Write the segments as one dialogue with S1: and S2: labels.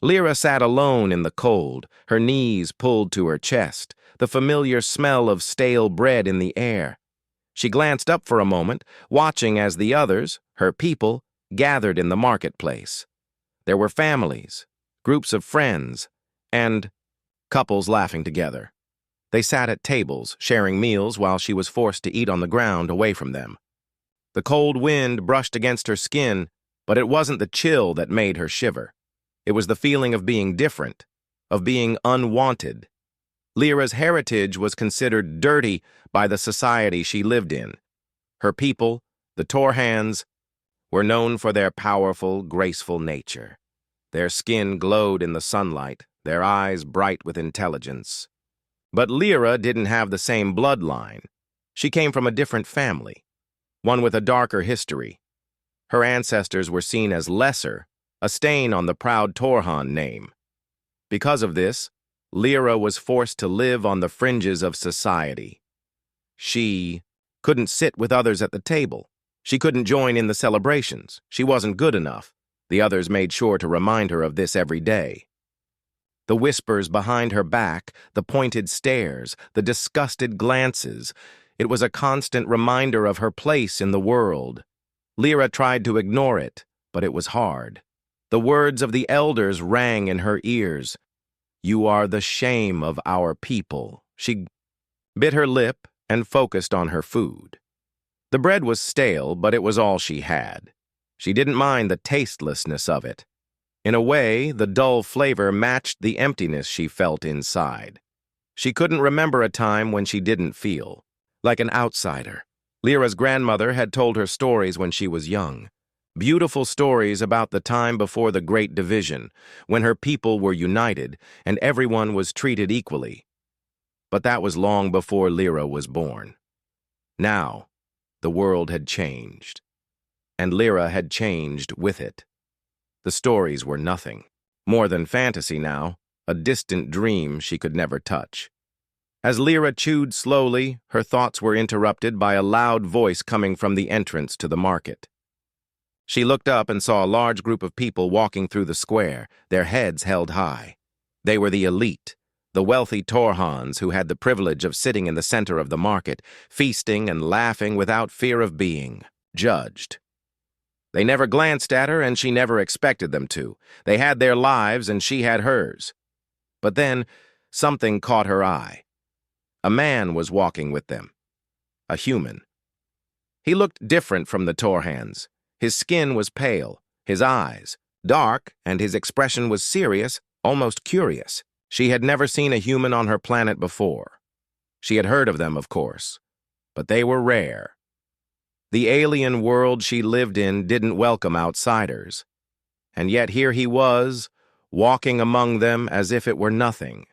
S1: Lyra sat alone in the cold, her knees pulled to her chest, the familiar smell of stale bread in the air. She glanced up for a moment, watching as the others, her people, gathered in the marketplace. There were families, groups of friends, and couples laughing together. They sat at tables, sharing meals while she was forced to eat on the ground away from them. The cold wind brushed against her skin, but it wasn't the chill that made her shiver. It was the feeling of being different, of being unwanted. Lyra's heritage was considered dirty by the society she lived in. Her people, the Torhans, were known for their powerful, graceful nature. Their skin glowed in the sunlight, their eyes bright with intelligence. But Lyra didn't have the same bloodline. She came from a different family, one with a darker history. Her ancestors were seen as lesser, a stain on the proud Torhan name. Because of this, Lyra was forced to live on the fringes of society. She couldn't sit with others at the table. She couldn't join in the celebrations. She wasn't good enough. The others made sure to remind her of this every day. The whispers behind her back, the pointed stares, the disgusted glances. It was a constant reminder of her place in the world. Lyra tried to ignore it, but it was hard. The words of the elders rang in her ears. "You are the shame of our people." She bit her lip and focused on her food. The bread was stale, but it was all she had. She didn't mind the tastelessness of it. In a way, the dull flavor matched the emptiness she felt inside. She couldn't remember a time when she didn't feel like an outsider. Lyra's grandmother had told her stories when she was young. Beautiful stories about the time before the Great Division, when her people were united and everyone was treated equally. But that was long before Lyra was born. Now, the world had changed, and Lyra had changed with it. The stories were nothing. More than fantasy now, a distant dream she could never touch. As Lyra chewed slowly, her thoughts were interrupted by a loud voice coming from the entrance to the market. She looked up and saw a large group of people walking through the square, their heads held high. They were the elite, the wealthy Torhans who had the privilege of sitting in the center of the market, feasting and laughing without fear of being judged. They never glanced at her, and she never expected them to. They had their lives, and she had hers. But then, something caught her eye. A man was walking with them. A human. He looked different from the Torhans. His skin was pale, his eyes dark, and his expression was serious, almost curious. She had never seen a human on her planet before. She had heard of them, of course, but they were rare. The alien world she lived in didn't welcome outsiders, and yet here he was, walking among them as if it were nothing.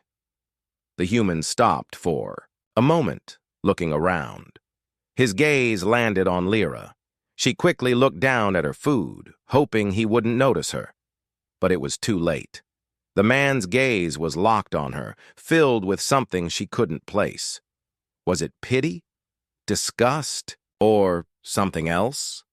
S1: The human stopped for a moment, looking around. His gaze landed on Lyra. She quickly looked down at her food, hoping he wouldn't notice her. But it was too late. The man's gaze was locked on her, filled with something she couldn't place. Was it pity? Disgust? Or something else?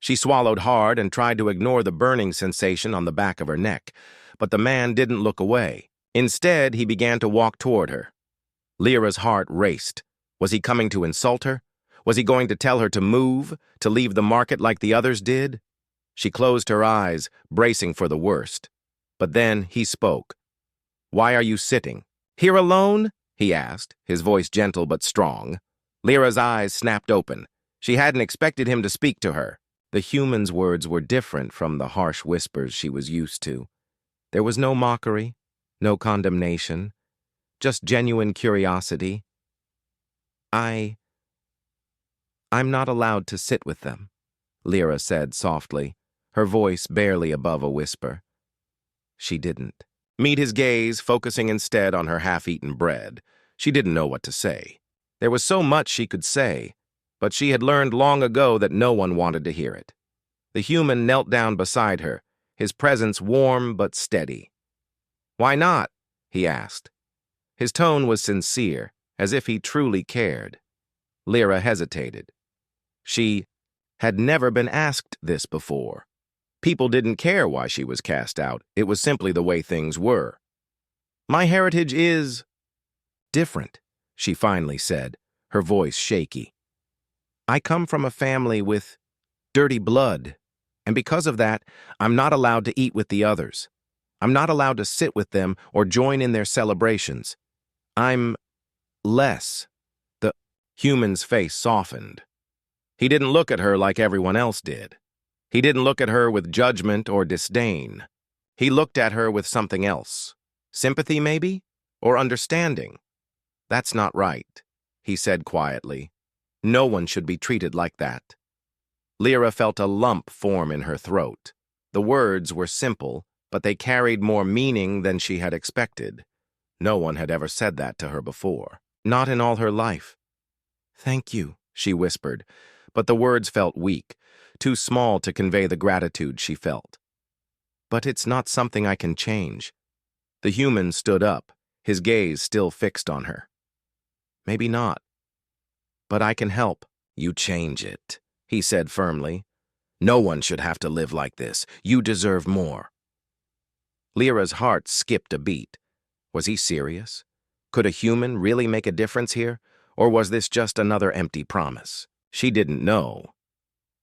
S1: She swallowed hard and tried to ignore the burning sensation on the back of her neck, but the man didn't look away. Instead, he began to walk toward her. Lyra's heart raced. Was he coming to insult her? Was he going to tell her to move, to leave the market like the others did? She closed her eyes, bracing for the worst. But then he spoke. "Why are you sitting? Here alone?" he asked, his voice gentle but strong. Lyra's eyes snapped open. She hadn't expected him to speak to her. The human's words were different from the harsh whispers she was used to. There was no mockery, no condemnation, just genuine curiosity. I'm not allowed to sit with them," Lyra said softly, her voice barely above a whisper. She didn't meet his gaze, focusing instead on her half-eaten bread. She didn't know what to say. There was so much she could say, but she had learned long ago that no one wanted to hear it. The human knelt down beside her, his presence warm but steady. "Why not?" he asked. His tone was sincere, as if he truly cared. Lyra hesitated. She had never been asked this before. People didn't care why she was cast out. It was simply the way things were. "My heritage is different," she finally said, her voice shaky. "I come from a family with dirty blood, and because of that, I'm not allowed to eat with the others. I'm not allowed to sit with them or join in their celebrations. I'm less." The human's face softened. He didn't look at her like everyone else did. He didn't look at her with judgment or disdain. He looked at her with something else. Sympathy, maybe? Or understanding. "That's not right," he said quietly. "No one should be treated like that." Lyra felt a lump form in her throat. The words were simple, but they carried more meaning than she had expected. No one had ever said that to her before. Not in all her life. "Thank you," she whispered, but the words felt weak, too small to convey the gratitude she felt. "But it's not something I can change." The human stood up, his gaze still fixed on her. "Maybe not. But I can help." "You change it," he said firmly. "No one should have to live like this. You deserve more." Lyra's heart skipped a beat. Was he serious? Could a human really make a difference here? Or was this just another empty promise? She didn't know.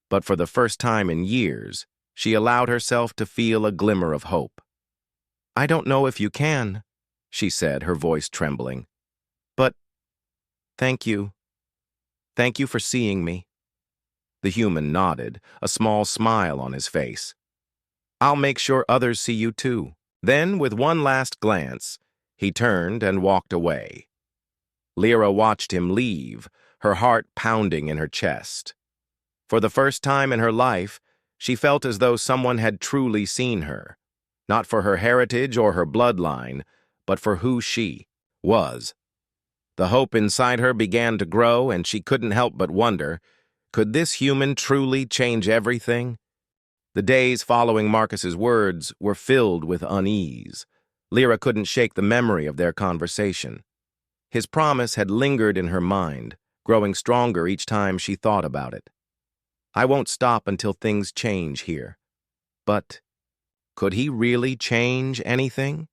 S1: But for the first time in years, she allowed herself to feel a glimmer of hope. "I don't know if you can," she said, her voice trembling. "But thank you. Thank you for seeing me." The human nodded, a small smile on his face. "I'll make sure others see you too." Then, with one last glance, he turned and walked away. Lyra watched him leave, her heart pounding in her chest. For the first time in her life, she felt as though someone had truly seen her, not for her heritage or her bloodline, but for who she was. The hope inside her began to grow, and she couldn't help but wonder, could this human truly change everything? The days following Marcus's words were filled with unease. Lyra couldn't shake the memory of their conversation. His promise had lingered in her mind, growing stronger each time she thought about it. "I won't stop until things change here." But could he really change anything?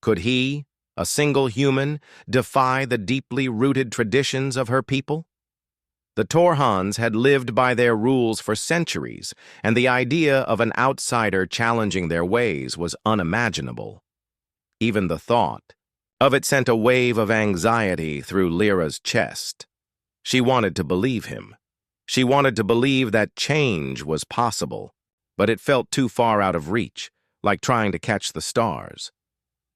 S1: Could he, a single human, defy the deeply rooted traditions of her people? The Torhans had lived by their rules for centuries, and the idea of an outsider challenging their ways was unimaginable. Even the thought of it sent a wave of anxiety through Lyra's chest. She wanted to believe him. She wanted to believe that change was possible, but it felt too far out of reach, like trying to catch the stars.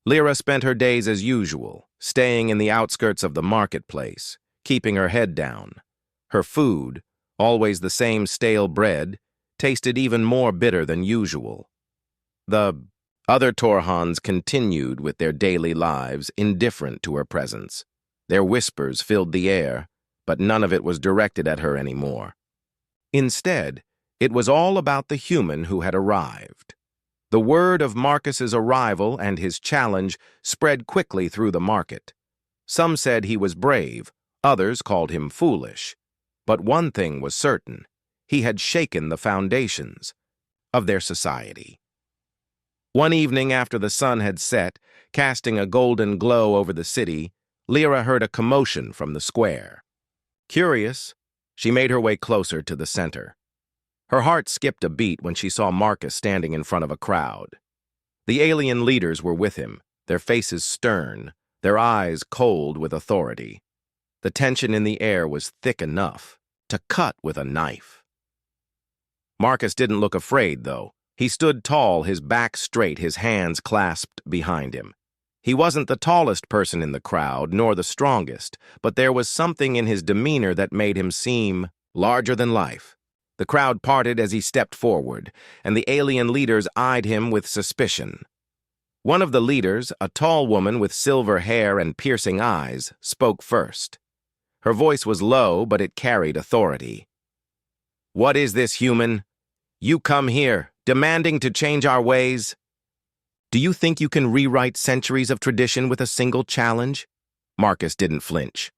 S1: Lyra spent her days as usual, staying in the outskirts of the marketplace, keeping her head down. Her food, always the same stale bread, tasted even more bitter than usual. The other Torhans continued with their daily lives, indifferent to her presence. Their whispers filled the air, but none of it was directed at her anymore. Instead, it was all about the human who had arrived. The word of Marcus's arrival and his challenge spread quickly through the market. Some said he was brave, others called him foolish. But one thing was certain: he had shaken the foundations of their society. One evening after the sun had set, casting a golden glow over the city, Lyra heard a commotion from the square. Curious, she made her way closer to the center. Her heart skipped a beat when she saw Marcus standing in front of a crowd. The alien leaders were with him, their faces stern, their eyes cold with authority. The tension in the air was thick enough to cut with a knife. Marcus didn't look afraid, though. He stood tall, his back straight, his hands clasped behind him. He wasn't the tallest person in the crowd, nor the strongest, but there was something in his demeanor that made him seem larger than life. The crowd parted as he stepped forward, and the alien leaders eyed him with suspicion. One of the leaders, a tall woman with silver hair and piercing eyes, spoke first. Her voice was low, but it carried authority. "What is this, human? You come here, demanding to change our ways? Do you think you can rewrite centuries of tradition with a single challenge?" Marcus didn't flinch.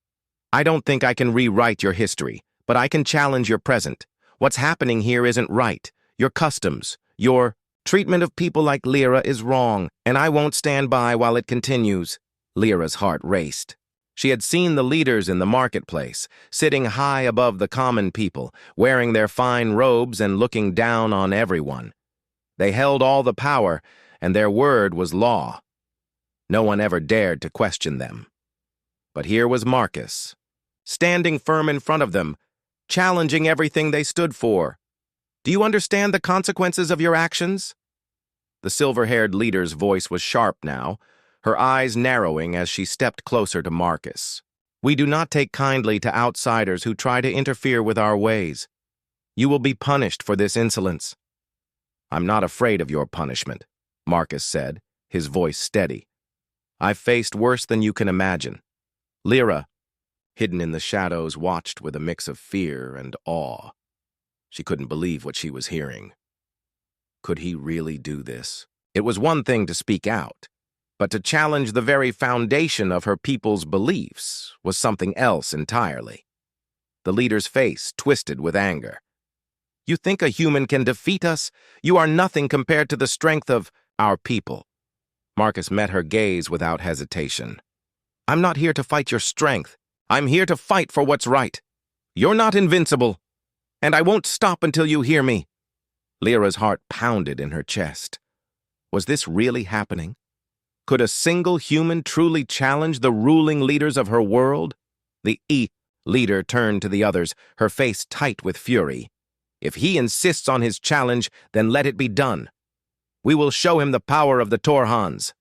S1: "I don't think I can rewrite your history, but I can challenge your present. What's happening here isn't right. Your customs, Your treatment of people like Lyra is wrong, and I won't stand by while it continues." Lyra's heart raced. She had seen the leaders in the marketplace, sitting high above the common people, wearing their fine robes and looking down on everyone. They held all the power, and their word was law. No one ever dared to question them. But here was Marcus, standing firm in front of them, challenging everything they stood for. "Do you understand the consequences of your actions?" The silver-haired leader's voice was sharp now, her eyes narrowing as she stepped closer to Marcus. "We do not take kindly to outsiders who try to interfere with our ways. You will be punished for this insolence." "I'm not afraid of your punishment," Marcus said, his voice steady. "I've faced worse than you can imagine." Lyra, hidden in the shadows, watched with a mix of fear and awe. She couldn't believe what she was hearing. Could he really do this? It was one thing to speak out, but to challenge the very foundation of her people's beliefs was something else entirely. The leader's face twisted with anger. "You think a human can defeat us? You are nothing compared to the strength of our people." Marcus met her gaze without hesitation. "I'm not here to fight your strength. I'm here to fight for what's right. You're not invincible, and I won't stop until you hear me." Lyra's heart pounded in her chest. Was this really happening? Could a single human truly challenge the ruling leaders of her world? The leader turned to the others, her face tight with fury. "If he insists on his challenge, then let it be done. We will show him the power of the Torhans.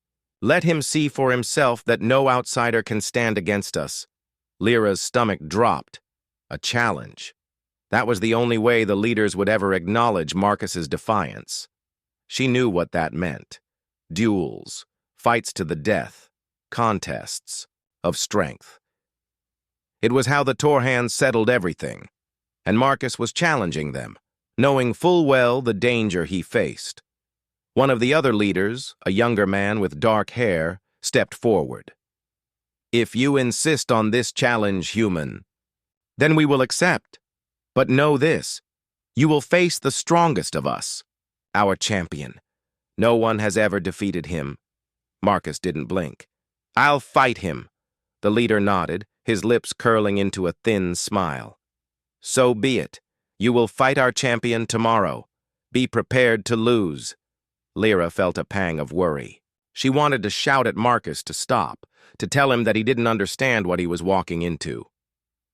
S1: Let him see for himself that no outsider can stand against us." Lyra's stomach dropped. A challenge. That was the only way the leaders would ever acknowledge Marcus's defiance. She knew what that meant. Duels, fights to the death, contests of strength. It was how the Torhans settled everything, and Marcus was challenging them, knowing full well the danger he faced. One of the other leaders, a younger man with dark hair, stepped forward. "If you insist on this challenge, human, then we will accept. But know this, you will face the strongest of us, our champion. No one has ever defeated him." Marcus didn't blink. "I'll fight him." The leader nodded, his lips curling into a thin smile. "So be it. You will fight our champion tomorrow. Be prepared to lose." Lyra felt a pang of worry. She wanted to shout at Marcus to stop, to tell him that he didn't understand what he was walking into.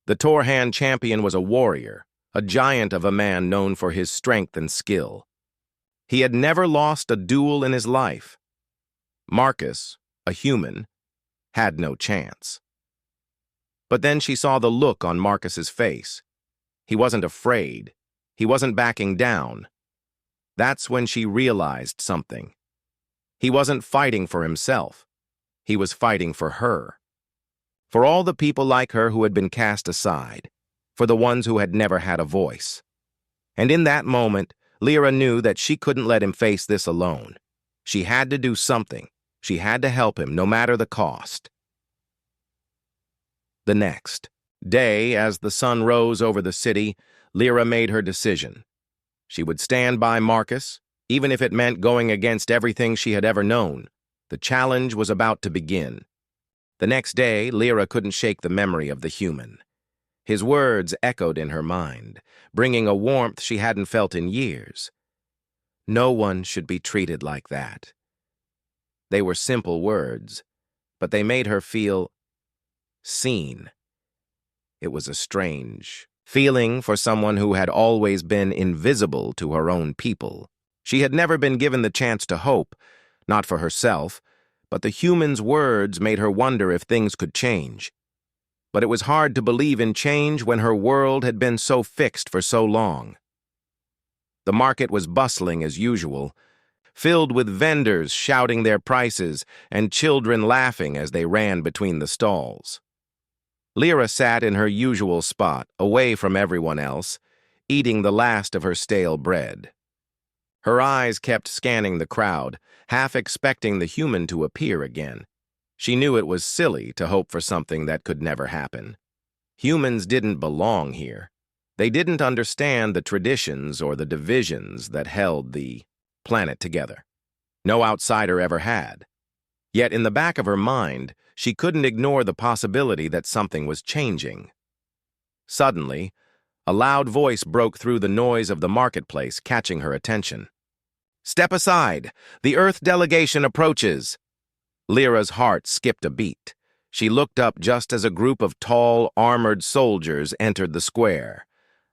S1: The Torhan champion was a warrior, a giant of a man known for his strength and skill. He had never lost a duel in his life. Marcus, a human, had no chance. But then she saw the look on Marcus's face. He wasn't afraid. He wasn't backing down. That's when she realized something. He wasn't fighting for himself. He was fighting for her. For all the people like her who had been cast aside. For the ones who had never had a voice. And in that moment, Lyra knew that she couldn't let him face this alone. She had to do something. She had to help him, no matter the cost. The next day, as the sun rose over the city, Lyra made her decision. She would stand by Marcus, even if it meant going against everything she had ever known. The challenge was about to begin. The next day, Lyra couldn't shake the memory of the human. His words echoed in her mind, bringing a warmth she hadn't felt in years. No one should be treated like that. They were simple words, but they made her feel seen. It was a strange feeling for someone who had always been invisible to her own people. She had never been given the chance to hope, not for herself, but the human's words made her wonder if things could change. But it was hard to believe in change when her world had been so fixed for so long. The market was bustling as usual, filled with vendors shouting their prices and children laughing as they ran between the stalls. Lyra sat in her usual spot, away from everyone else, eating the last of her stale bread. Her eyes kept scanning the crowd, half expecting the human to appear again. She knew it was silly to hope for something that could never happen. Humans didn't belong here. They didn't understand the traditions or the divisions that held the planet together. No outsider ever had. Yet in the back of her mind, she couldn't ignore the possibility that something was changing. Suddenly, a loud voice broke through the noise of the marketplace, catching her attention. "Step aside! The Earth delegation approaches!" Lyra's heart skipped a beat. She looked up just as a group of tall, armored soldiers entered the square.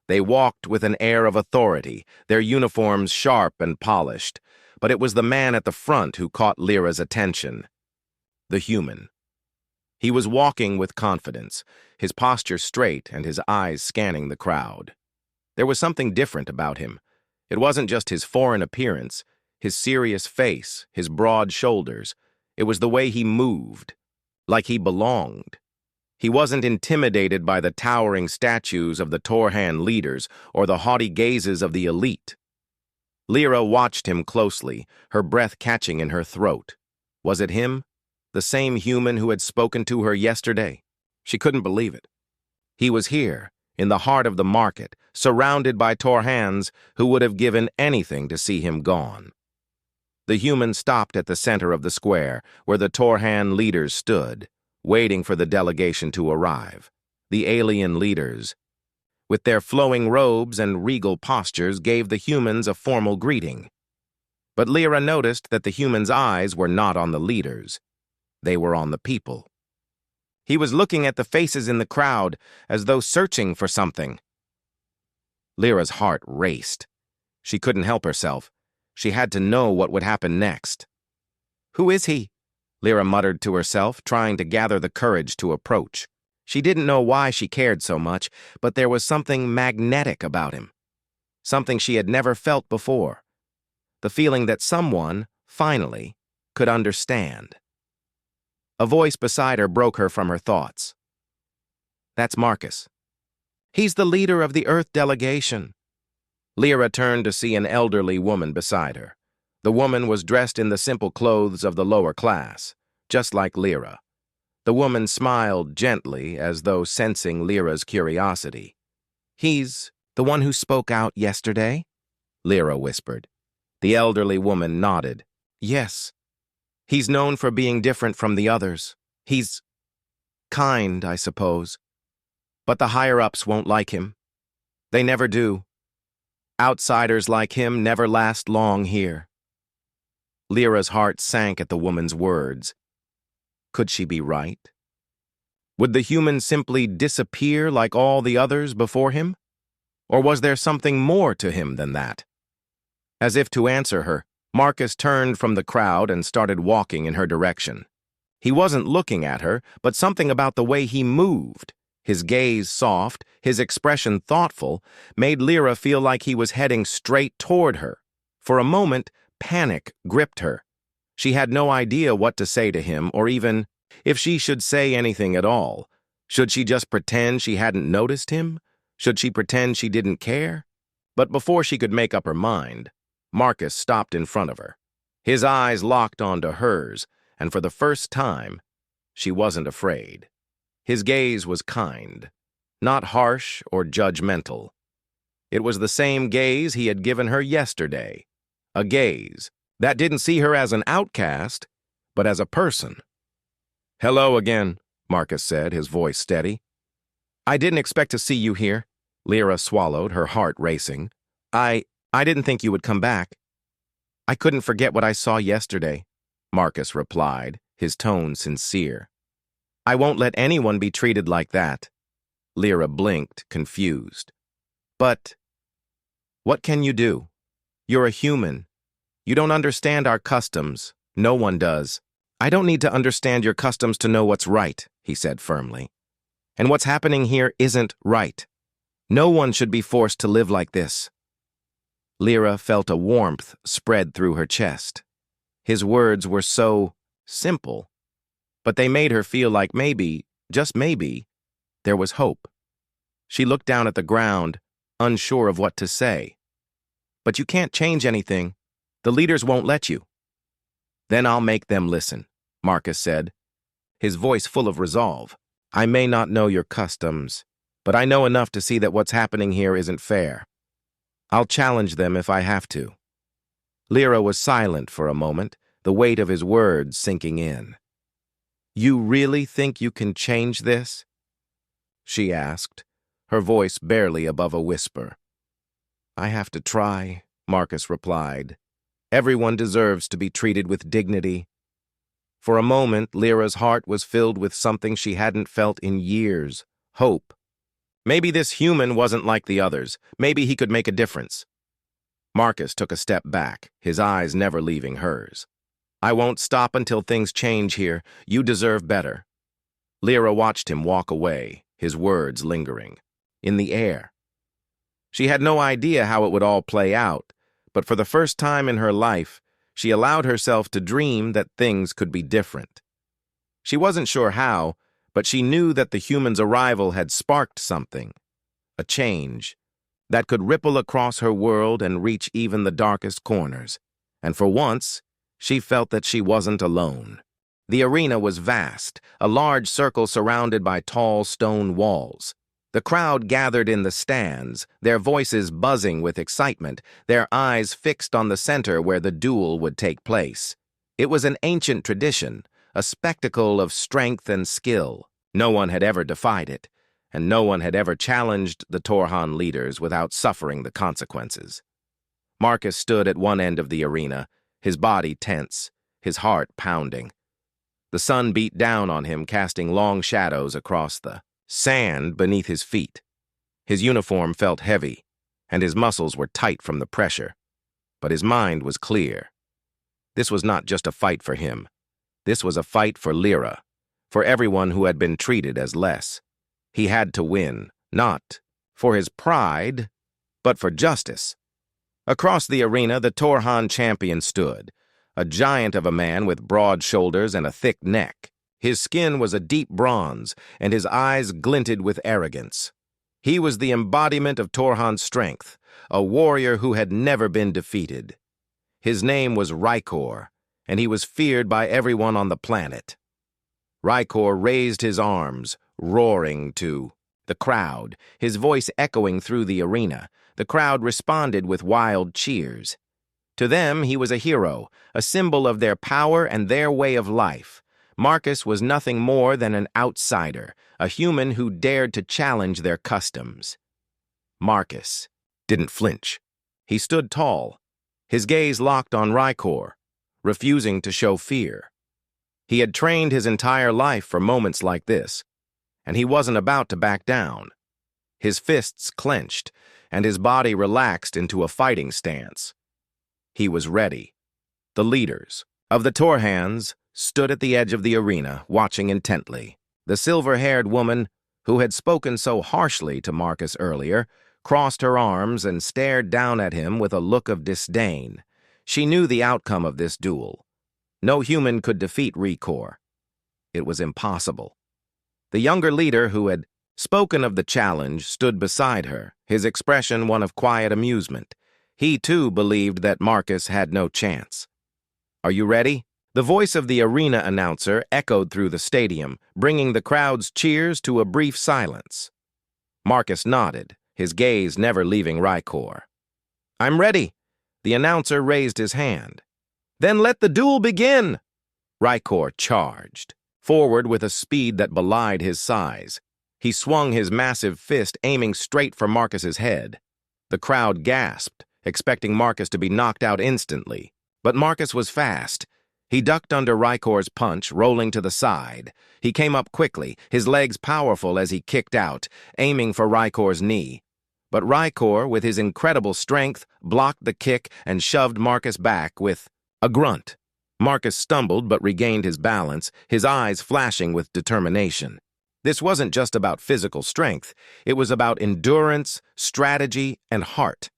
S1: They walked with an air of authority, their uniforms sharp and polished, but it was the man at the front who caught Lyra's attention. The human. He was walking with confidence, his posture straight and his eyes scanning the crowd. There was something different about him. It wasn't just his foreign appearance, his serious face, his broad shoulders. It was the way he moved, like he belonged. He wasn't intimidated by the towering statues of the Torhan leaders or the haughty gazes of the elite. Lyra watched him closely, her breath catching in her throat. Was it him? The same human who had spoken to her yesterday? She couldn't believe it. He was here, in the heart of the market, surrounded by Torhans who would have given anything to see him gone. The human stopped at the center of the square, where the Torhan leaders stood, waiting for the delegation to arrive. The alien leaders, with their flowing robes and regal postures, gave the humans a formal greeting. But Lyra noticed that the humans' eyes were not on the leaders. They were on the people. He was looking at the faces in the crowd, as though searching for something. Lyra's heart raced. She couldn't help herself. She had to know what would happen next. "Who is he?" Lyra muttered to herself, trying to gather the courage to approach. She didn't know why she cared so much, but there was something magnetic about him. Something she had never felt before. The feeling that someone, finally, could understand. A voice beside her broke her from her thoughts. "That's Marcus. He's the leader of the Earth delegation." Lyra turned to see an elderly woman beside her. The woman was dressed in the simple clothes of the lower class, just like Lyra. The woman smiled gently, as though sensing Lyra's curiosity. "He's the one who spoke out yesterday?" Lyra whispered. The elderly woman nodded. "Yes. He's known for being different from the others. He's kind, I suppose. But the higher-ups won't like him. They never do. Outsiders like him never last long here." Lyra's heart sank at the woman's words. Could she be right? Would the human simply disappear like all the others before him? Or was there something more to him than that? As if to answer her, Marcus turned from the crowd and started walking in her direction. He wasn't looking at her, but something about the way he moved, his gaze soft, his expression thoughtful, made Lyra feel like he was heading straight toward her. For a moment, panic gripped her. She had no idea what to say to him, or even if she should say anything at all. Should she just pretend she hadn't noticed him? Should she pretend she didn't care? But before she could make up her mind, Marcus stopped in front of her. His eyes locked onto hers, and for the first time, she wasn't afraid. His gaze was kind, not harsh or judgmental. It was the same gaze he had given her yesterday, a gaze that didn't see her as an outcast, but as a person. "Hello again," Marcus said, his voice steady. "I didn't expect to see you here." Lyra swallowed, her heart racing. I didn't think you would come back." "I couldn't forget what I saw yesterday," Marcus replied, his tone sincere. "I won't let anyone be treated like that." Lyra blinked, confused. "But what can you do? You're a human. You don't understand our customs. No one does." "I don't need to understand your customs to know what's right," he said firmly. "And what's happening here isn't right. No one should be forced to live like this." Lyra felt a warmth spread through her chest. His words were so simple, but they made her feel like maybe, just maybe, there was hope. She looked down at the ground, unsure of what to say. "But you can't change anything. The leaders won't let you." "Then I'll make them listen," Marcus said, his voice full of resolve. "I may not know your customs, but I know enough to see that what's happening here isn't fair. I'll challenge them if I have to." Lyra was silent for a moment, the weight of his words sinking in. "You really think you can change this?" she asked, her voice barely above a whisper. "I have to try," Marcus replied. "Everyone deserves to be treated with dignity." For a moment, Lyra's heart was filled with something she hadn't felt in years: hope. Maybe this human wasn't like the others. Maybe he could make a difference. Marcus took a step back, his eyes never leaving hers. "I won't stop until things change here. You deserve better." Lyra watched him walk away, his words lingering, in the air. She had no idea how it would all play out, but for the first time in her life, she allowed herself to dream that things could be different. She wasn't sure how, but she knew that the human's arrival had sparked something, a change, that could ripple across her world and reach even the darkest corners. And for once, she felt that she wasn't alone. The arena was vast, a large circle surrounded by tall stone walls. The crowd gathered in the stands, their voices buzzing with excitement, their eyes fixed on the center where the duel would take place. It was an ancient tradition, a spectacle of strength and skill. No one had ever defied it, and no one had ever challenged the Torhan leaders without suffering the consequences. Marcus stood at one end of the arena, his body tense, his heart pounding. The sun beat down on him, casting long shadows across the sand beneath his feet. His uniform felt heavy, and his muscles were tight from the pressure. But his mind was clear. This was not just a fight for him. This was a fight for Lyra, for everyone who had been treated as less. He had to win, not for his pride, but for justice. Across the arena, the Torhan champion stood, a giant of a man with broad shoulders and a thick neck. His skin was a deep bronze, and his eyes glinted with arrogance. He was the embodiment of Torhan's strength, a warrior who had never been defeated. His name was Rykor, and he was feared by everyone on the planet. Rykor raised his arms, roaring to the crowd, his voice echoing through the arena. The crowd responded with wild cheers. To them, he was a hero, a symbol of their power and their way of life. Marcus was nothing more than an outsider, a human who dared to challenge their customs. Marcus didn't flinch. He stood tall, his gaze locked on Rykor, refusing to show fear. He had trained his entire life for moments like this, and he wasn't about to back down. His fists clenched, and his body relaxed into a fighting stance. He was ready. The leaders of the Torhans stood at the edge of the arena, watching intently. The silver-haired woman, who had spoken so harshly to Marcus earlier, crossed her arms and stared down at him with a look of disdain. She knew the outcome of this duel. No human could defeat Rykor. It was impossible. The younger leader, who had spoken of the challenge, stood beside her, his expression one of quiet amusement. He, too, believed that Marcus had no chance. "Are you ready?" The voice of the arena announcer echoed through the stadium, bringing the crowd's cheers to a brief silence. Marcus nodded, his gaze never leaving Rykor. "I'm ready." The announcer raised his hand. "Then let the duel begin!" Rykor charged, forward with a speed that belied his size. He swung his massive fist, aiming straight for Marcus's head. The crowd gasped, expecting Marcus to be knocked out instantly. But Marcus was fast. He ducked under Rykor's punch, rolling to the side. He came up quickly, his legs powerful as he kicked out, aiming for Rykor's knee. But Rykor, with his incredible strength, blocked the kick and shoved Marcus back with a grunt. Marcus stumbled but regained his balance, his eyes flashing with determination. This wasn't just about physical strength. It was about endurance, strategy, and heart.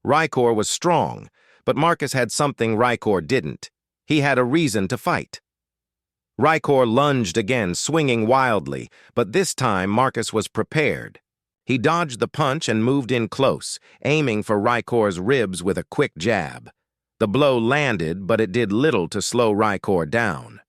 S1: Rykor was strong, but Marcus had something Rykor didn't. He had a reason to fight. Rykor lunged again, swinging wildly, but this time Marcus was prepared. He dodged the punch and moved in close, aiming for Rykor's ribs with a quick jab. The blow landed, but it did little to slow Rykor down.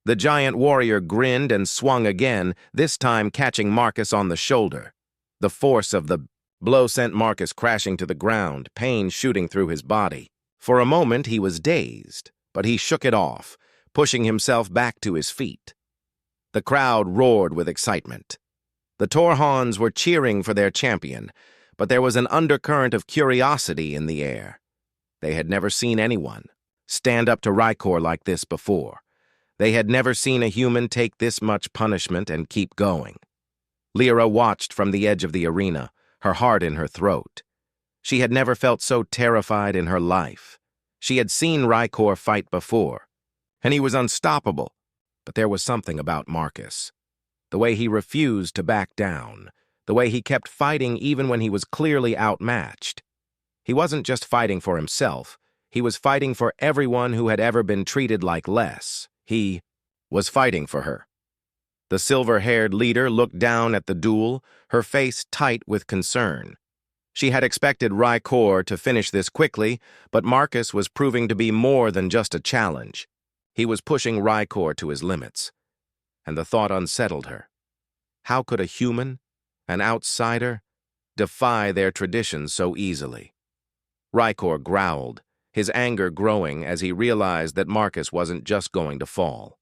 S1: The giant warrior grinned and swung again, this time catching Marcus on the shoulder. The force of the blow sent Marcus crashing to the ground, pain shooting through his body. For a moment he was dazed, but he shook it off, pushing himself back to his feet. The crowd roared with excitement. The Torhans were cheering for their champion, but there was an undercurrent of curiosity in the air. They had never seen anyone stand up to Rykor like this before. They had never seen a human take this much punishment and keep going. Lyra watched from the edge of the arena, her heart in her throat. She had never felt so terrified in her life. She had seen Rykor fight before, and he was unstoppable, but there was something about Marcus. The way he refused to back down, the way he kept fighting even when he was clearly outmatched. He wasn't just fighting for himself, he was fighting for everyone who had ever been treated like less. He was fighting for her. The silver-haired leader looked down at the duel, her face tight with concern. She had expected Rykor to finish this quickly, but Marcus was proving to be more than just a challenge. He was pushing Rykor to his limits, and the thought unsettled her. How could a human, an outsider, defy their traditions so easily? Rykor growled, his anger growing as he realized that Marcus wasn't just going to fall.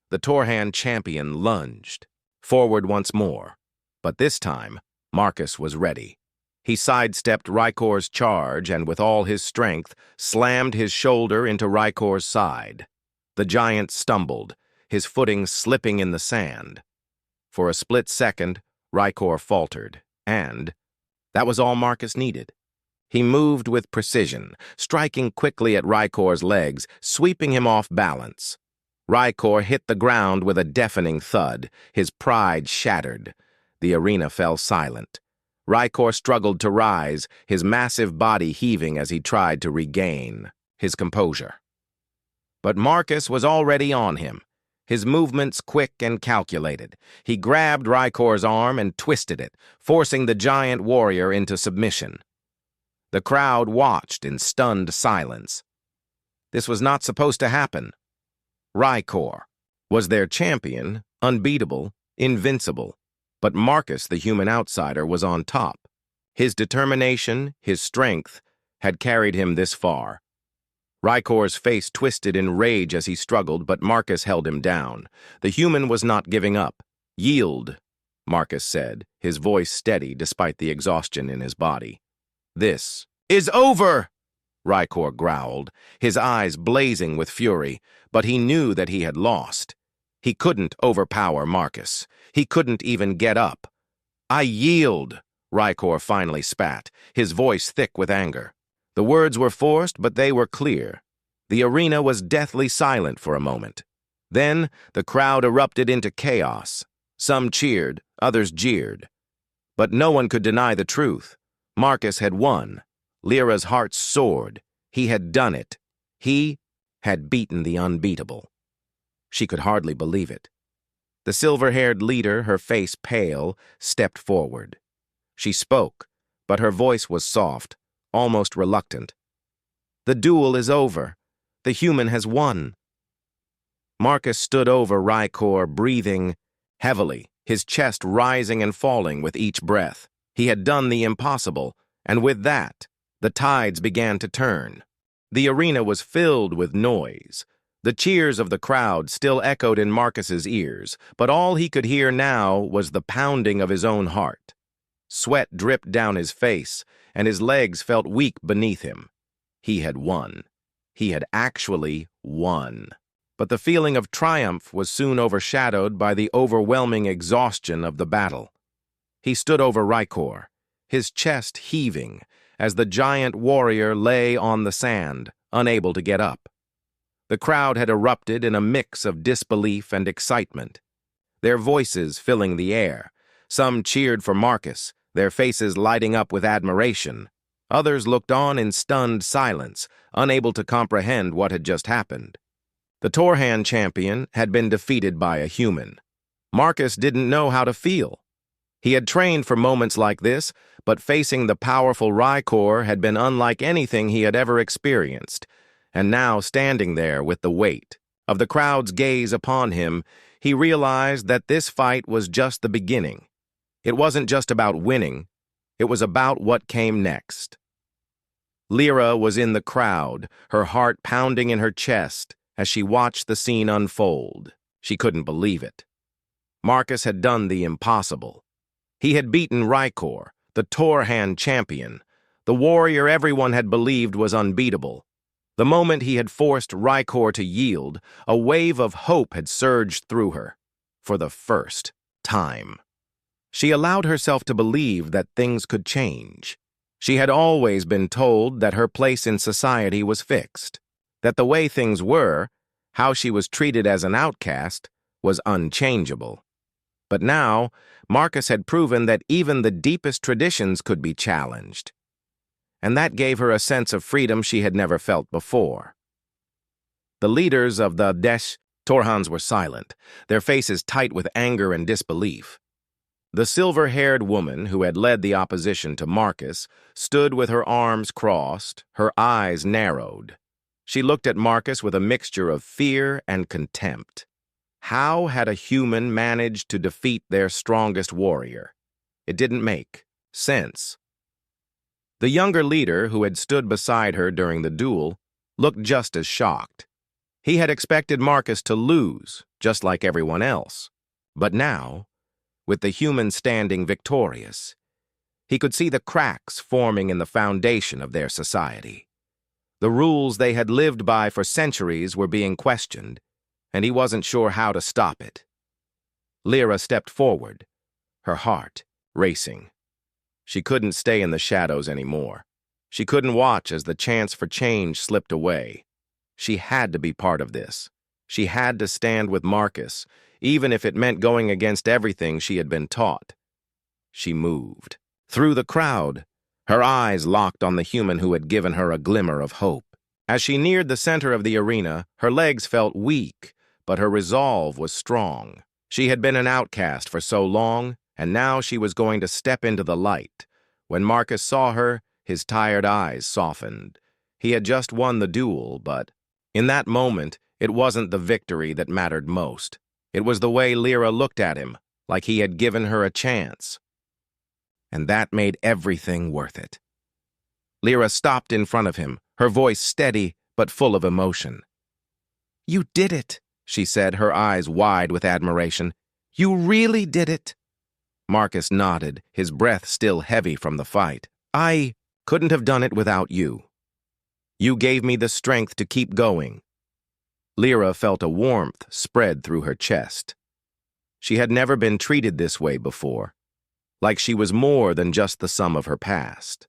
S1: The Torhan champion lunged, forward once more, but this time Marcus was ready. He sidestepped Rykor's charge and with all his strength slammed his shoulder into Rykor's side. The giant stumbled, his footing slipping in the sand. For a split second, Rykor faltered, and that was all Marcus needed. He moved with precision, striking quickly at Rykor's legs, sweeping him off balance. Rykor hit the ground with a deafening thud, his pride shattered. The arena fell silent. Rykor struggled to rise, his massive body heaving as he tried to regain his composure. But Marcus was already on him, his movements quick and calculated. He grabbed Rykor's arm and twisted it, forcing the giant warrior into submission. The crowd watched in stunned silence. This was not supposed to happen. Rykor was their champion, unbeatable, invincible. But Marcus, the human outsider, was on top. His determination, his strength, had carried him this far. Rykor's face twisted in rage as he struggled, but Marcus held him down. The human was not giving up. "Yield," Marcus said, his voice steady despite the exhaustion in his body. "This is over," Rykor growled, his eyes blazing with fury, but he knew that he had lost. He couldn't overpower Marcus. He couldn't even get up. "I yield," Rykor finally spat, his voice thick with anger. The words were forced, but they were clear. The arena was deathly silent for a moment. Then the crowd erupted into chaos. Some cheered, others jeered. But no one could deny the truth. Marcus had won. Lyra's heart soared. He had done it. He had beaten the unbeatable. She could hardly believe it. The silver-haired leader, her face pale, stepped forward. She spoke, but her voice was soft, almost reluctant. "The duel is over. The human has won." Marcus stood over Rykor, breathing heavily, his chest rising and falling with each breath. He had done the impossible, and with that, the tides began to turn. The arena was filled with noise. The cheers of the crowd still echoed in Marcus's ears, but all he could hear now was the pounding of his own heart. Sweat dripped down his face, and his legs felt weak beneath him. He had won. He had actually won. But the feeling of triumph was soon overshadowed by the overwhelming exhaustion of the battle. He stood over Rykor, his chest heaving, as the giant warrior lay on the sand, unable to get up. The crowd had erupted in a mix of disbelief and excitement, their voices filling the air. Some cheered for Marcus, their faces lighting up with admiration. Others looked on in stunned silence, unable to comprehend what had just happened. The Torhan champion had been defeated by a human. Marcus didn't know how to feel. He had trained for moments like this, but facing the powerful Rykor had been unlike anything he had ever experienced. And now, standing there with the weight of the crowd's gaze upon him, he realized that this fight was just the beginning. It wasn't just about winning, it was about what came next. Lyra was in the crowd, her heart pounding in her chest as she watched the scene unfold. She couldn't believe it. Marcus had done the impossible. He had beaten Rykor, the Torhand champion, the warrior everyone had believed was unbeatable. The moment he had forced Rykor to yield, a wave of hope had surged through her. For the first time. She allowed herself to believe that things could change. She had always been told that her place in society was fixed, that the way things were, how she was treated as an outcast, was unchangeable. But now, Marcus had proven that even the deepest traditions could be challenged. And that gave her a sense of freedom she had never felt before. The leaders of the Torhands were silent, their faces tight with anger and disbelief. The silver-haired woman who had led the opposition to Marcus stood with her arms crossed, her eyes narrowed. She looked at Marcus with a mixture of fear and contempt. How had a human managed to defeat their strongest warrior? It didn't make sense. The younger leader, who had stood beside her during the duel, looked just as shocked. He had expected Marcus to lose, just like everyone else. But now, with the human standing victorious, he could see the cracks forming in the foundation of their society. The rules they had lived by for centuries were being questioned, and he wasn't sure how to stop it. Lyra stepped forward, her heart racing. She couldn't stay in the shadows anymore. She couldn't watch as the chance for change slipped away. She had to be part of this. She had to stand with Marcus, even if it meant going against everything she had been taught. She moved. Through the crowd, her eyes locked on the human who had given her a glimmer of hope. As she neared the center of the arena, her legs felt weak, but her resolve was strong. She had been an outcast for so long, and now she was going to step into the light. When Marcus saw her, his tired eyes softened. He had just won the duel, but in that moment, it wasn't the victory that mattered most. It was the way Lyra looked at him, like he had given her a chance. And that made everything worth it. Lyra stopped in front of him, her voice steady but full of emotion. "You did it," she said, her eyes wide with admiration. "You really did it." Marcus nodded, his breath still heavy from the fight. "I couldn't have done it without you. You gave me the strength to keep going." Lyra felt a warmth spread through her chest. She had never been treated this way before, like she was more than just the sum of her past.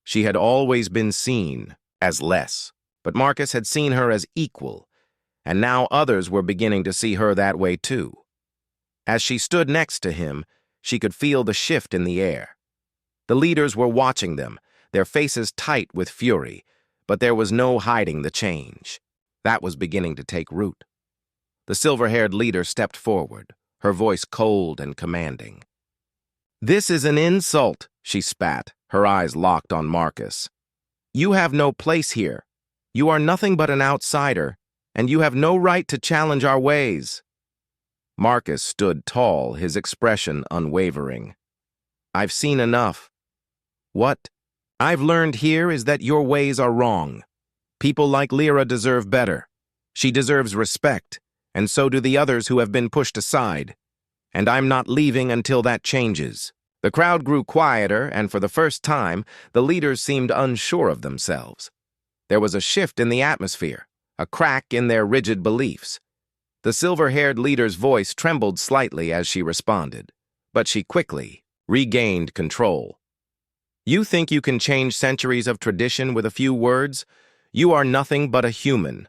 S1: She had always been seen as less, but Marcus had seen her as equal, and now others were beginning to see her that way too. As she stood next to him, she could feel the shift in the air. The leaders were watching them, their faces tight with fury, but there was no hiding the change. That was beginning to take root. The silver-haired leader stepped forward, her voice cold and commanding. "This is an insult," she spat, her eyes locked on Marcus. "You have no place here. You are nothing but an outsider, and you have no right to challenge our ways." Marcus stood tall, his expression unwavering. "I've seen enough. What I've learned here is that your ways are wrong. People like Lyra deserve better. She deserves respect, and so do the others who have been pushed aside. And I'm not leaving until that changes." The crowd grew quieter, and for the first time, the leaders seemed unsure of themselves. There was a shift in the atmosphere, a crack in their rigid beliefs. The silver-haired leader's voice trembled slightly as she responded, but she quickly regained control. "You think you can change centuries of tradition with a few words? You are nothing but a human."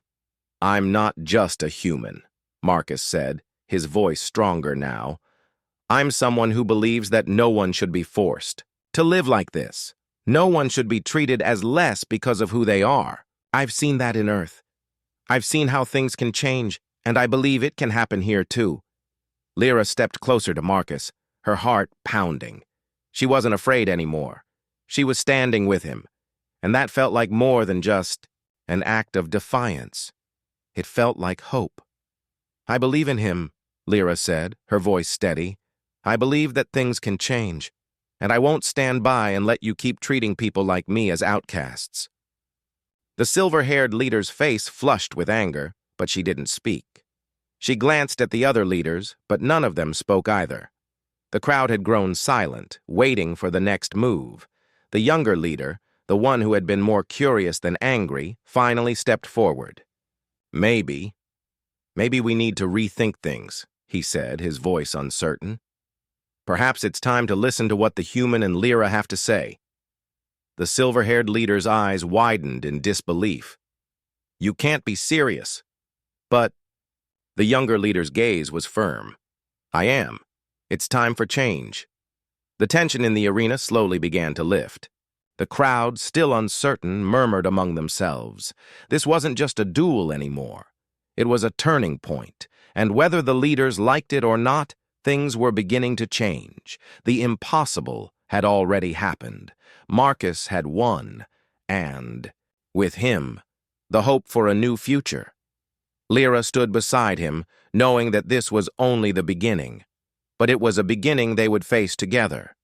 S1: "I'm not just a human," Marcus said, his voice stronger now. "I'm someone who believes that no one should be forced to live like this. No one should be treated as less because of who they are. I've seen that in Earth. I've seen how things can change, and I believe it can happen here too." Lyra stepped closer to Marcus, her heart pounding. She wasn't afraid anymore. She was standing with him, and that felt like more than just an act of defiance. It felt like hope. "I believe in him," Lyra said, her voice steady. "I believe that things can change, and I won't stand by and let you keep treating people like me as outcasts." The silver-haired leader's face flushed with anger, but she didn't speak. She glanced at the other leaders, but none of them spoke either. The crowd had grown silent, waiting for the next move. The younger leader, the one who had been more curious than angry, finally stepped forward. Maybe we need to rethink things, he said, his voice uncertain. Perhaps it's time to listen to what the human and Lyra have to say. The silver-haired leader's eyes widened in disbelief. You can't be serious. But the younger leader's gaze was firm. I am. It's time for change. The tension in the arena slowly began to lift. The crowd, still uncertain, murmured among themselves. This wasn't just a duel anymore. It was a turning point, and whether the leaders liked it or not, things were beginning to change. The impossible had already happened. Marcus had won, and, with him, the hope for a new future. Lyra stood beside him, knowing that this was only the beginning. But it was a beginning they would face together.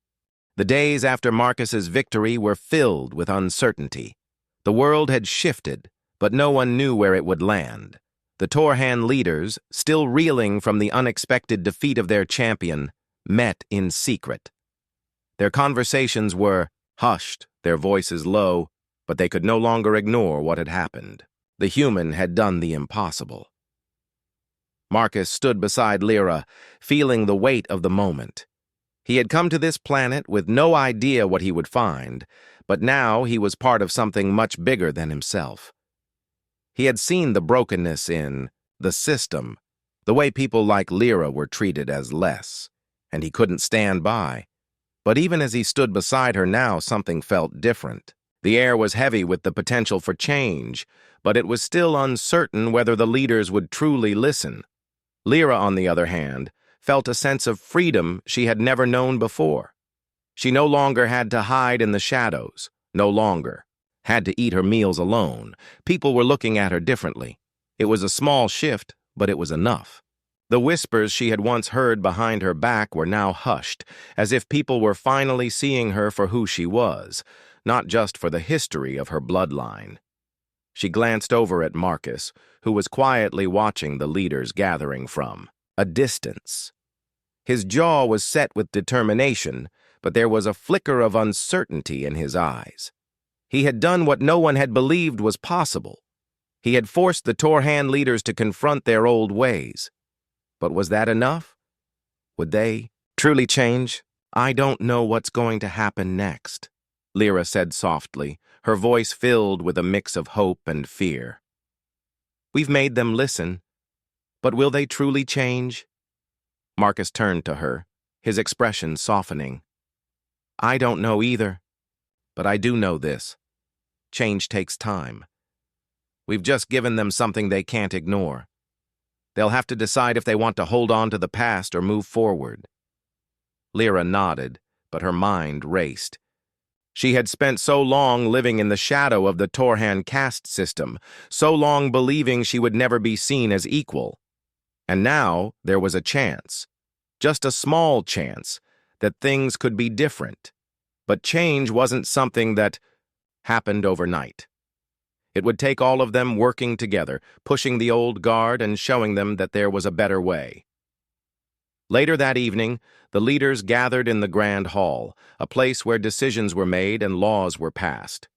S1: The days after Marcus's victory were filled with uncertainty. The world had shifted, but no one knew where it would land. The Torhan leaders, still reeling from the unexpected defeat of their champion, met in secret. Their conversations were hushed, their voices low, but they could no longer ignore what had happened. The human had done the impossible. Marcus stood beside Lyra, feeling the weight of the moment. He had come to this planet with no idea what he would find, but now he was part of something much bigger than himself. He had seen the brokenness in the system, the way people like Lyra were treated as less, and he couldn't stand by. But even as he stood beside her now, something felt different. The air was heavy with the potential for change, but it was still uncertain whether the leaders would truly listen. Lyra, on the other hand, felt a sense of freedom she had never known before. She no longer had to hide in the shadows, no longer had to eat her meals alone. People were looking at her differently. It was a small shift, but it was enough. The whispers she had once heard behind her back were now hushed, as if people were finally seeing her for who she was, not just for the history of her bloodline. She glanced over at Marcus, who was quietly watching the leaders gathering from a distance. His jaw was set with determination, but there was a flicker of uncertainty in his eyes. He had done what no one had believed was possible. He had forced the Torhan leaders to confront their old ways. But was that enough? Would they truly change? I don't know what's going to happen next, Lyra said softly, her voice filled with a mix of hope and fear. We've made them listen, but will they truly change? Marcus turned to her, his expression softening. I don't know either, but I do know this. Change takes time. We've just given them something they can't ignore. They'll have to decide if they want to hold on to the past or move forward. Lyra nodded, but her mind raced. She had spent so long living in the shadow of the Torhan caste system, so long believing she would never be seen as equal. And now there was a chance, just a small chance, that things could be different. But change wasn't something that happened overnight. It would take all of them working together, pushing the old guard and showing them that there was a better way. Later that evening, the leaders gathered in the Grand Hall, a place where decisions were made and laws were passed.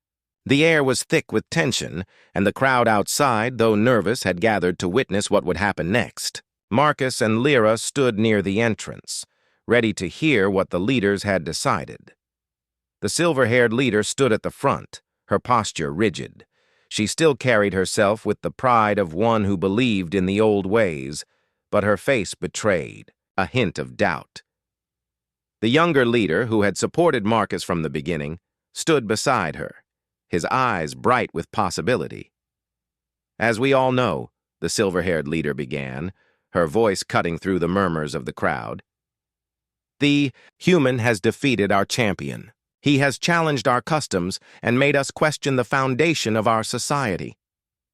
S1: The air was thick with tension, and the crowd outside, though nervous, had gathered to witness what would happen next. Marcus and Lyra stood near the entrance, ready to hear what the leaders had decided. The silver-haired leader stood at the front, her posture rigid. She still carried herself with the pride of one who believed in the old ways, but her face betrayed a hint of doubt. The younger leader, who had supported Marcus from the beginning, stood beside her, his eyes bright with possibility. As we all know, the silver-haired leader began, her voice cutting through the murmurs of the crowd. The human has defeated our champion. He has challenged our customs and made us question the foundation of our society.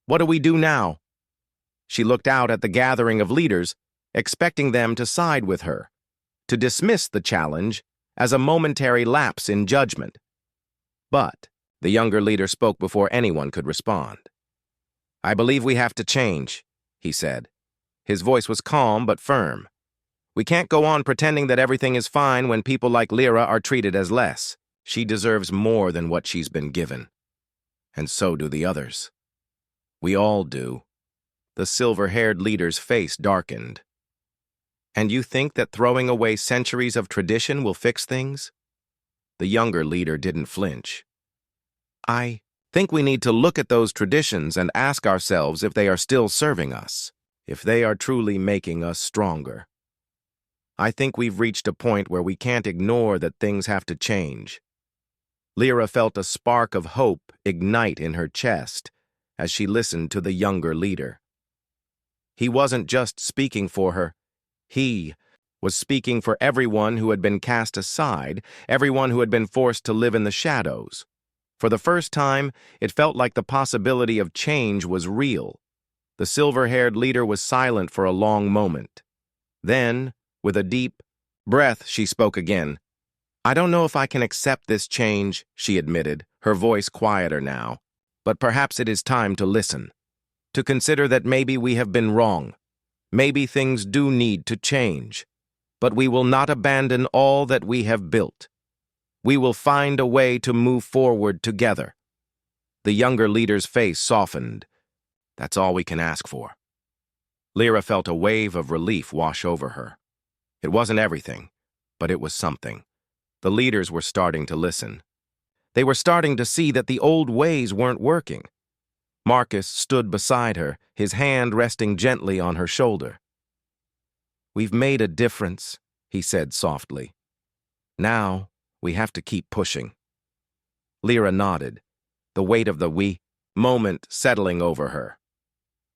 S1: What do we do now? She looked out at the gathering of leaders, expecting them to side with her, to dismiss the challenge as a momentary lapse in judgment. But The younger leader spoke before anyone could respond. "I believe we have to change," he said. His voice was calm but firm. "We can't go on pretending that everything is fine when people like Lyra are treated as less. She deserves more than what she's been given. And so do the others. We all do." The silver-haired leader's face darkened. "And you think that throwing away centuries of tradition will fix things?" The younger leader didn't flinch. "I think we need to look at those traditions and ask ourselves if they are still serving us, if they are truly making us stronger. I think we've reached a point where we can't ignore that things have to change." Lyra felt a spark of hope ignite in her chest as she listened to the younger leader. He wasn't just speaking for her. He was speaking for everyone who had been cast aside, everyone who had been forced to live in the shadows. For the first time, it felt like the possibility of change was real. The silver-haired leader was silent for a long moment. Then, with a deep breath, she spoke again. "I don't know if I can accept this change," she admitted, her voice quieter now. "But perhaps it is time to listen, to consider that maybe we have been wrong. Maybe things do need to change. But we will not abandon all that we have built. We will find a way to move forward together." The younger leader's face softened. "That's all we can ask for." Lyra felt a wave of relief wash over her. It wasn't everything, but it was something. The leaders were starting to listen. They were starting to see that the old ways weren't working. Marcus stood beside her, his hand resting gently on her shoulder. "We've made a difference," he said softly. "Now, we have to keep pushing." Lyra nodded, the weight of the moment settling over her.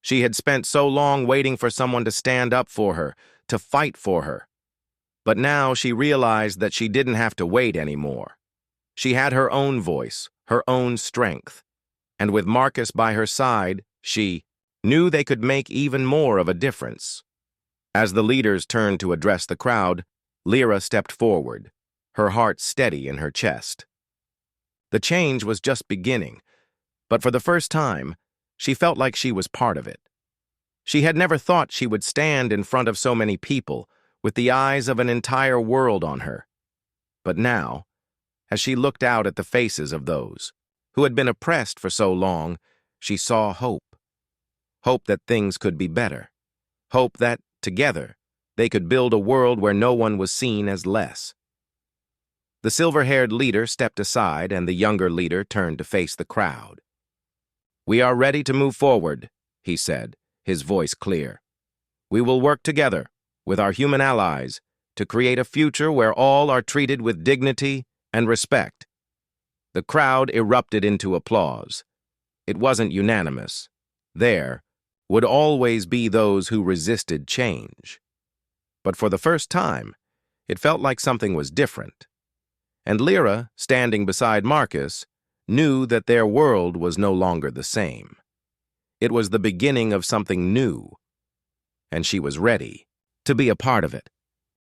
S1: She had spent so long waiting for someone to stand up for her, to fight for her. But now she realized that she didn't have to wait anymore. She had her own voice, her own strength. And with Marcus by her side, she knew they could make even more of a difference. As the leaders turned to address the crowd, Lyra stepped forward, her heart steady in her chest. The change was just beginning, but for the first time, she felt like she was part of it. She had never thought she would stand in front of so many people, with the eyes of an entire world on her. But now, as she looked out at the faces of those who had been oppressed for so long, she saw hope. Hope that things could be better. Hope that, together, they could build a world where no one was seen as less. The silver-haired leader stepped aside and the younger leader turned to face the crowd. "We are ready to move forward," he said, his voice clear. "We will work together, with our human allies, to create a future where all are treated with dignity and respect." The crowd erupted into applause. It wasn't unanimous. There would always be those who resisted change. But for the first time, it felt like something was different. And Lyra, standing beside Marcus, knew that their world was no longer the same. It was the beginning of something new, and she was ready to be a part of it.